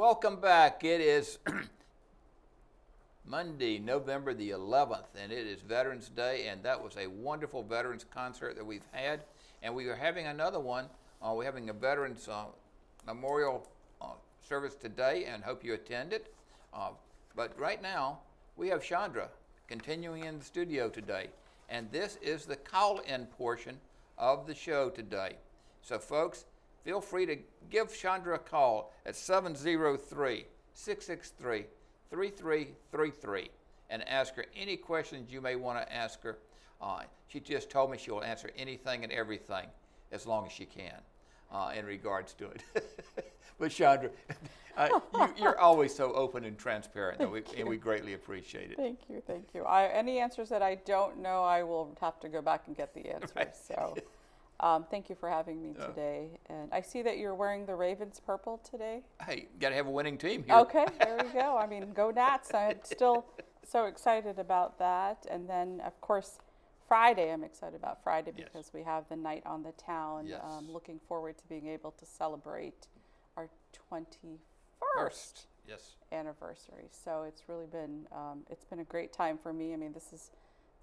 welcome back. It is Monday, November the 11th, and it is Veterans Day, and that was a wonderful Veterans concert that we've had, and we are having another one. We're having a Veterans Memorial service today, and hope you attend it. But right now, we have Chandra continuing in the studio today, and this is the call-in portion of the show today. So, folks, feel free to give Chandra a call at 703-663-3333 and ask her any questions you may want to ask her. She just told me she will answer anything and everything as long as she can in regards to it. But Chandra, you're always so open and transparent, and we greatly appreciate it. Thank you, thank you. Any answers that I don't know, I will have to go back and get the answers. Right. So. Thank you for having me today. And I see that you're wearing the Ravens purple today. Hey, got to have a winning team here. Okay, there we go. I mean, go Nats. I'm still so excited about that. And then, of course, Friday, I'm excited about Friday because we have the night on the town. Yes. Looking forward to being able to celebrate our 21st anniversary. So it's really been, it's been a great time for me. I mean, it's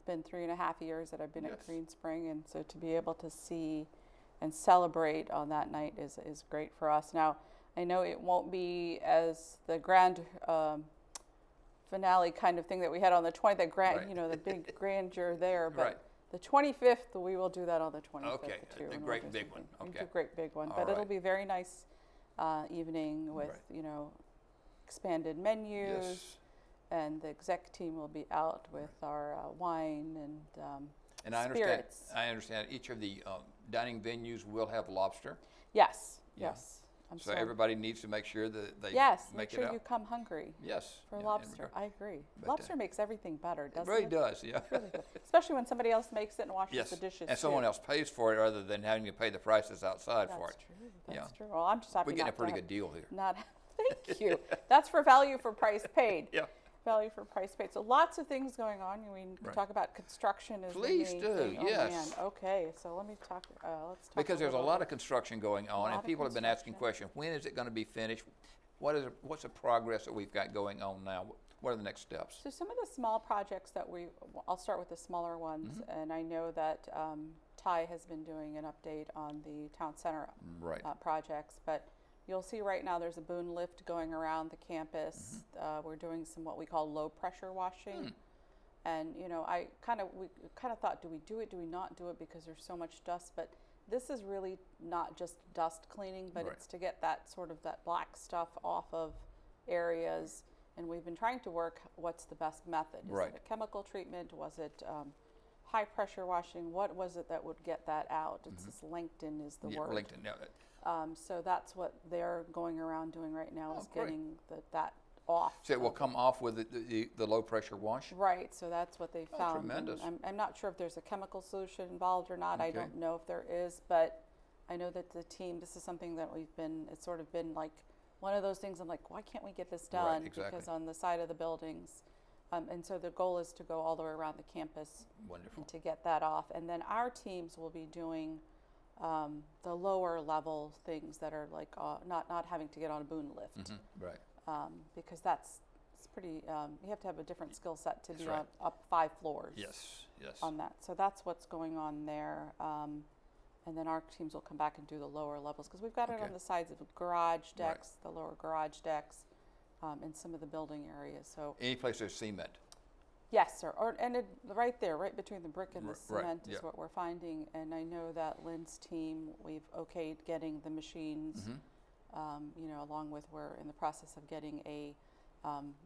been 3.5 years that I've been at Green Spring, and so to be able to see and celebrate on that night is great for us. Now, I know it won't be as the grand finale kind of thing that we had on the 20th, the big grandeur there, but the 25th, we will do that on the 25th too. The great big one. Okay. The great big one, but it'll be a very nice evening with, expanded menus. Yes. And the exec team will be out with our wine and spirits. I understand each of the dining venues will have lobster. Yes. So everybody needs to make sure that they make sure you come hungry. Yes. For lobster, I agree. But lobster makes everything better, doesn't it? It really does, yeah. It's really good. Especially when somebody else makes it and washes the dishes. And someone else pays for it rather than having to pay the prices outside for it. That's true. Well, I'm just happy we're getting a pretty good deal here. Thank you. That's for value for price paid. Yeah. Value for price paid. So lots of things going on. We talk about construction. Please do. Yes. Man. Okay. So let me talk. Let's talk. Because there's a lot of construction going on, and people have been asking questions. When is it going to be finished? What's the progress that we've got going on now? What are the next steps? So some of the small projects that I'll start with the smaller ones, and I know that Ty has been doing an update on the town center projects, but. You'll see right now there's a boom lift going around the campus. We're doing some what we call low pressure washing. And we kind of thought, do we do it, do we not do it, because there's so much dust, but this is really not just dust cleaning, but it's to get that that black stuff off of areas. And we've been trying to work what's the best method. Is it a chemical treatment? Was it high pressure washing? What was it that would get that out? It's this LinkedIn is the word. LinkedIn, yeah. So that's what they're going around doing right now, is getting that off. So it will come off with the low pressure wash? Right, so that's what they found. Tremendous. I'm not sure if there's a chemical solution involved or not. I don't know if there is, but I know that the team, this is something that it's sort of been like one of those things I'm like, why can't we get this done? Right, exactly. Because on the side of the buildings. And so the goal is to go all the way around the campus. Wonderful. And to get that off. And then our teams will be doing the lower level things that are like not having to get on a boom lift, because it's pretty. You have to have a different skill set to be up 5 floors. Yes. On that, so that's what's going on there, and then our teams will come back and do the lower levels because we've got it on the sides of the garage decks, the lower garage decks, in some of the building areas. So any place there's cement. Yes, sir. Right there, right between the brick and the cement is what we're finding. And I know that Lynn's team, we've okayed getting the machines, along with we're in the process of getting a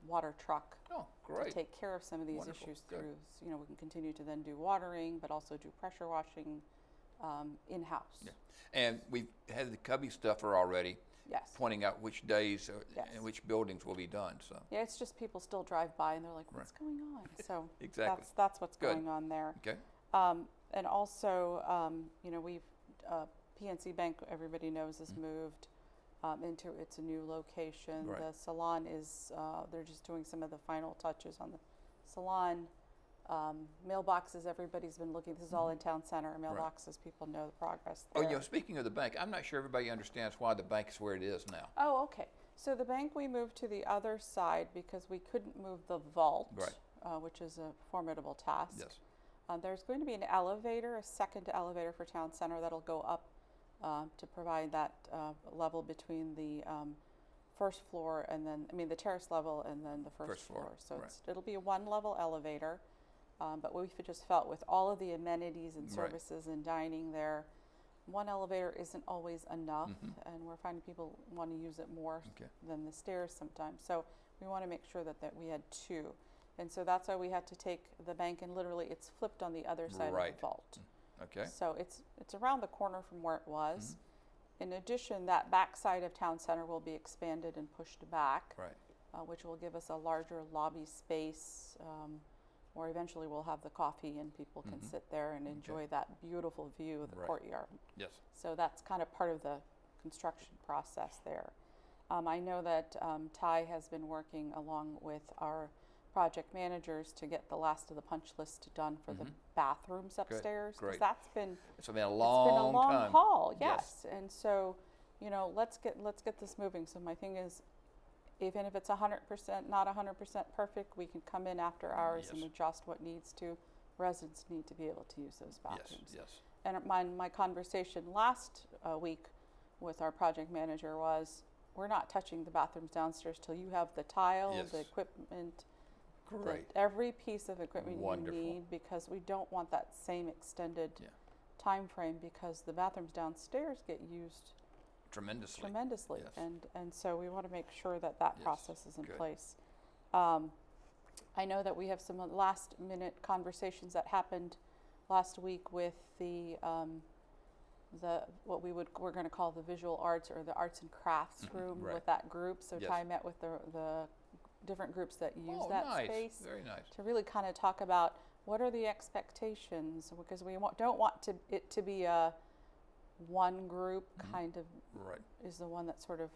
water truck to take care of some of these issues through. So, we can continue to then do watering, but also do pressure washing in-house. Yeah. And we've had the cubby stuffer already. Yes. Pointing out which days and which buildings will be done. So yeah, it's just people still drive by and they're like, "What's going on?" So exactly. that's what's going on there. Okay. And also, we've PNC Bank, everybody knows, has moved into its new location. The salon is they're just doing some of the final touches on the salon. Mailboxes, everybody's been looking. This is all in town center. Mailboxes, people know the progress there. Oh, speaking of the bank, I'm not sure everybody understands why the bank is where it is now. Oh, okay. So the bank we moved to the other side because we couldn't move the vault, which is a formidable task. Yes. There's going to be an elevator, a second elevator for Town Center that'll go up to provide that level between the first floor and then, the terrace level and then the first floor. So it'll be a one-level elevator, but we just felt with all of the amenities and services and dining there, one elevator isn't always enough, and we're finding people want to use it more than the stairs sometimes. So we want to make sure that we had two. And so that's why we had to take the bank, and literally it's flipped on the other side of the vault. Okay. So it's around the corner from where it was. In addition, that back side of Town Center will be expanded and pushed back, which will give us a larger lobby space, where eventually we'll have the coffee and people can sit there and enjoy that beautiful view of the courtyard. Yes. So that's kind of part of the construction process there. I know that Ty has been working along with our project managers to get the last of the punch list done for the bathrooms upstairs. Great. That's been It's been a long time. haul, yes. And so, let's get this moving. So my thing is, even if it's 100%, not 100% perfect, we can come in after hours and adjust what needs to. Residents need to be able to use those bathrooms. Yes. And my conversation last week with our project manager was, we're not touching the bathrooms downstairs till you have the tile, the equipment, every piece of equipment you need, because we don't want that same extended time frame, because the bathrooms downstairs get used tremendously. Yes. And so we want to make sure that process is in place. I know that we have some last minute conversations that happened last week with the we're going to call the visual arts or the arts and crafts room with that group. So Ty met with the different groups that use that space. Very nice. To really kind of talk about what are the expectations, because we don't want it to be a one group kind of is the one that sort of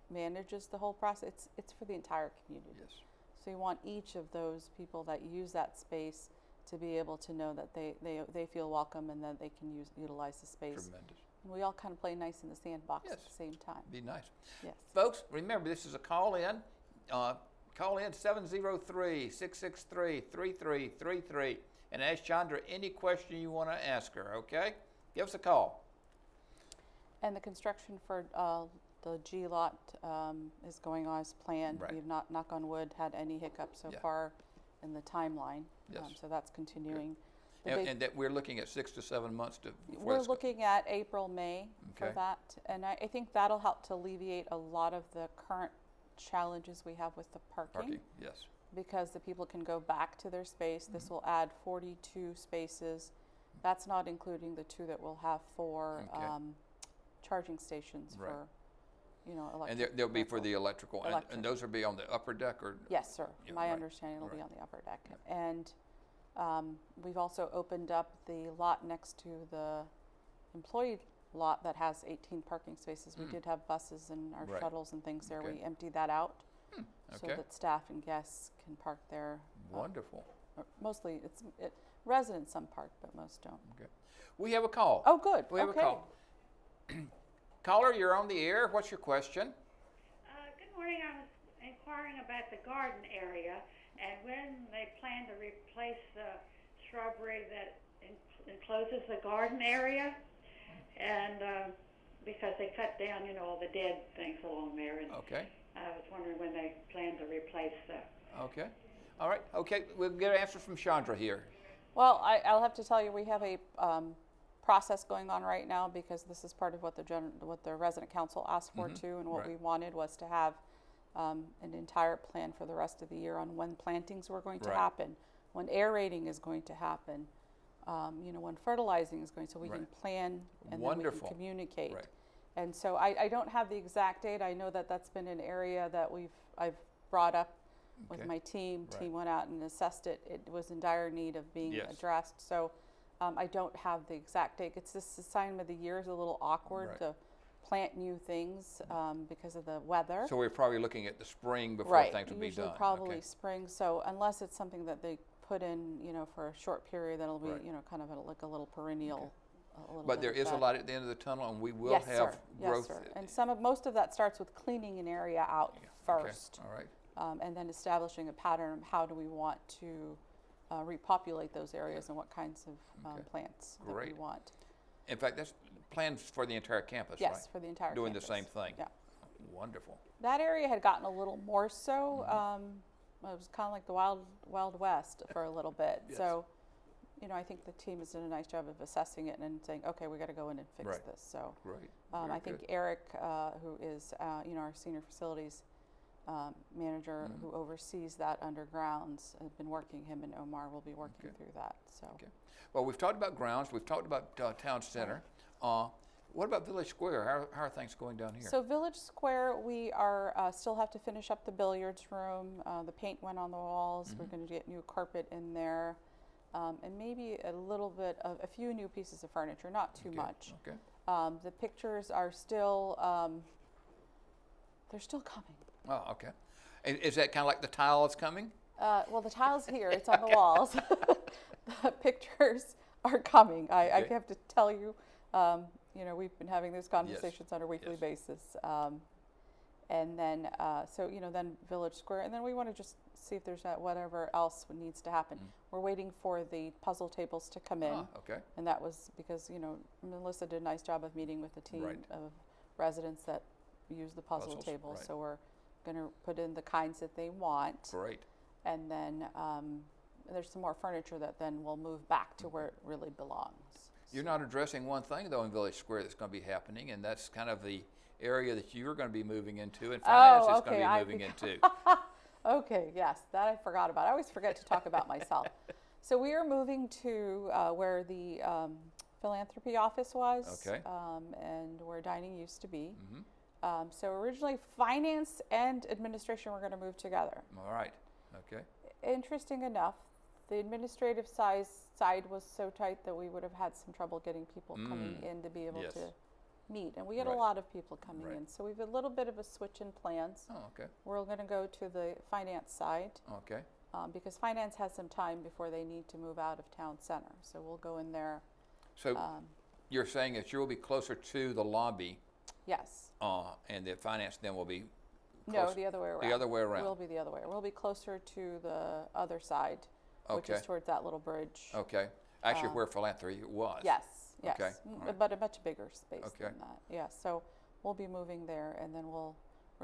manages the whole process. It's for the entire community. Yes. So you want each of those people that use that space to be able to know that they feel welcome and that they can utilize the space. Tremendous. And we all kind of play nice in the sandbox at the same time. Be nice. Yes. Folks, remember, this is a call-in. Call in 703-663-3333 and ask Chandra any question you want to ask her, okay? Give us a call. And the construction for the G lot is going on as planned. We've not, knock on wood, had any hiccups so far in the timeline. Yes. So that's continuing. And that we're looking at 6 to 7 months to. We're looking at April, May for that. And I think that'll help to alleviate a lot of the current challenges we have with the parking. Yes. Because the people can go back to their space. This will add 42 spaces. That's not including the 2 that we'll have for charging stations for, electric. And they'll be for the electrical. And those will be on the upper deck, or? Yes, sir. My understanding will be on the upper deck. And we've also opened up the lot next to the employee lot that has 18 parking spaces. We did have buses and our shuttles and things there. We emptied that out so that staff and guests can park there. Wonderful. Mostly residents some park, but most don't. Okay. We have a call. Oh, good. We have a call. Caller, you're on the air. What's your question? Good morning. I was inquiring about the garden area and when they plan to replace the shrubbery that encloses the garden area. And because they cut down, all the dead things along there. And I was wondering when they plan to replace the... Okay. All right. Okay. We'll get an answer from Chandra here. Well, I'll have to tell you, we have a process going on right now, because this is part of what the resident council asked for too, and what we wanted was to have an entire plan for the rest of the year on when plantings were going to happen, when aerating is going to happen, when fertilizing is going, so we can plan and then we can communicate. And so I don't have the exact date. I know that that's been an area that I've brought up with my team. Team went out and assessed it. It was in dire need of being addressed. So I don't have the exact date. It's this time of the year is a little awkward to plant new things because of the weather. So we're probably looking at the spring before things will be done. Usually probably spring. So unless it's something that they put in, for a short period, that'll be, kind of like a little perennial a little But bit there of is a that. light at the end of the tunnel, and we will Yes, have sir. growth. Yes, sir. And most of that starts with cleaning an area out Okay, first, all right. and then establishing a pattern of how do we want to repopulate those areas and what kinds of Okay. plants that we Great. want. In fact, that's plans for the entire campus, right? Yes, for the entire Doing campus. the same thing. Yeah. Wonderful. That area had gotten a little more so. Mm-hmm. It was kind of like the Wild West for a little bit. Yes. So, I think the team has done a nice job of assessing it and saying, okay, we got to go in and fix Right. this. So, Great. I Very think good. Eric, who is our senior facilities manager, Mm-hmm. who oversees that undergrounds, has been working. Him and Omar will be working Okay. through that. So, Okay. Well, we've talked about grounds. We've talked about town center. What about Village Square? How are things going down here? So Village Square, we are still have to finish up the billiards room. The paint went on the walls. We're going to get new carpet in there, and maybe a few new pieces of furniture, not too Okay, much. Okay. The pictures are still they're still coming. Oh, okay. Is that kind of like the tile that's coming? Well, the tile's here. It's on the walls. The pictures are coming. I Okay. have to tell you. We've been having those conversations on a weekly Yes. basis. And then, then Village Square. And then we want to just see if there's whatever else needs to happen. We're waiting for the puzzle tables to come in. Okay. And that was because, Melissa did a nice job of meeting with the team Right. of residents that use the puzzle Puzzles, tables. right. So we're going to put in the kinds that they want. Great. And then there's some more furniture that then will move back to where it really belongs. You're not addressing one thing, though, in Village Square that's going to be happening, and that's kind of the area that you're going to be moving into and finance is going to be moving into. Okay, yes, that I forgot about. I always forget to talk about myself. So we are moving to where the philanthropy office was, Okay. and where dining used to be. Mm-hmm. So originally, finance and administration were going to move together. All right. Okay. Interesting enough, the administrative side was so tight that we would have had some trouble getting people coming in to be able Yes. to meet. And we had Right. a lot of people coming Right. in. So we've a little bit of a switch in plans. Oh, okay. We're going to go to the finance side Okay. because finance has some time before they need to move out of town center. So we'll go in there. So you're saying that you'll be closer to the lobby, Yes. and the finance then will be No, close- the other way around. The other way around. We'll be the other way. We'll be closer to the other side, which is Okay. towards that little bridge. Okay. Actually, where philanthropy was. Yes, yes. Okay, all right. But a much bigger space Okay. than that. Yeah, so we'll be moving there, and then we're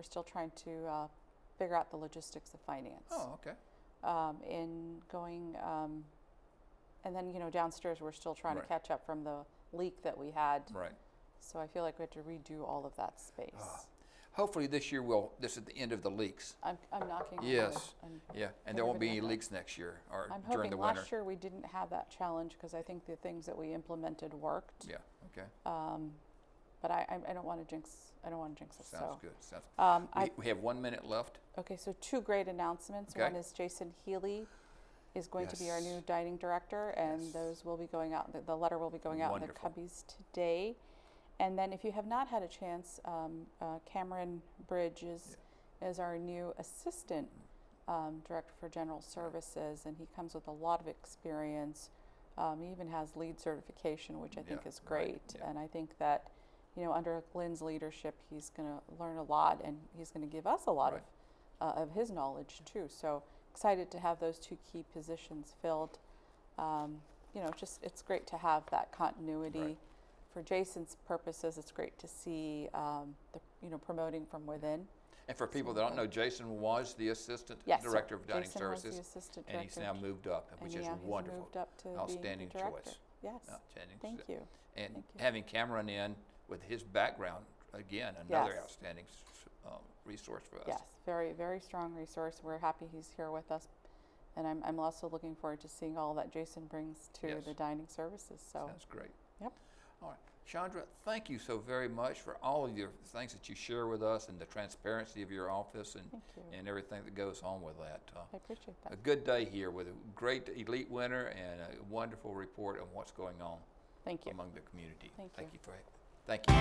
still trying to figure out the logistics of finance. Oh, okay. In going, and then, downstairs, we're still trying Right. to catch up from the leak that we had. Right. So I feel like we have to redo all of that space. Hopefully this year this is the end of the leaks. I'm knocking on wood. Yes. I'm Yeah, and there won't be any hoping leaks next year or I'm during hoping the winter. last year we didn't have that challenge because I think the things that we implemented worked. Yeah. Okay. But I don't want to jinx. I don't want to jinx us. Sounds so. good. Sounds. I We have 1 minute left. Okay, so two great announcements. Okay. One is Jason Healy is going to be our Yes. new dining director, and Yes. those will be going out. The letter will be going out Wonderful. in the cubbies today. And then, if you have not had a chance, Cameron Bridge is our new assistant director for general services, and he comes with a lot of experience. He even has lead certification, which I think Yeah, is right, great. yeah. And I think that, under Lynn's leadership, he's going to learn a lot, and he's going to give us a lot Right. of his knowledge too. So excited to have those two key positions filled. It's great to have that continuity. Right. For Jason's purposes, it's great to see promoting from within. And for people that don't know, Jason was the assistant Yes, sir. director of dining Jason was the services, assistant and he's director. now moved up, which And is now he's wonderful. moved up to being the Outstanding director. choice. Yes. Outstanding. Thank you. And Thank you. having Cameron in with his background, again, another Yes. outstanding resource for us. Yes, very, very strong resource. We're happy he's here with us. And I'm also looking forward to seeing all that Jason brings to Yes. the dining services. So, Sounds great. yep. All right. Chandra, thank you so very much for all of your things that you share with us and the transparency of your office and, Thank you. and everything that goes on with that. I appreciate that. A good day here with a great elite winner and a wonderful report on what's going on Thank you. among the community. Thank you. Thank you.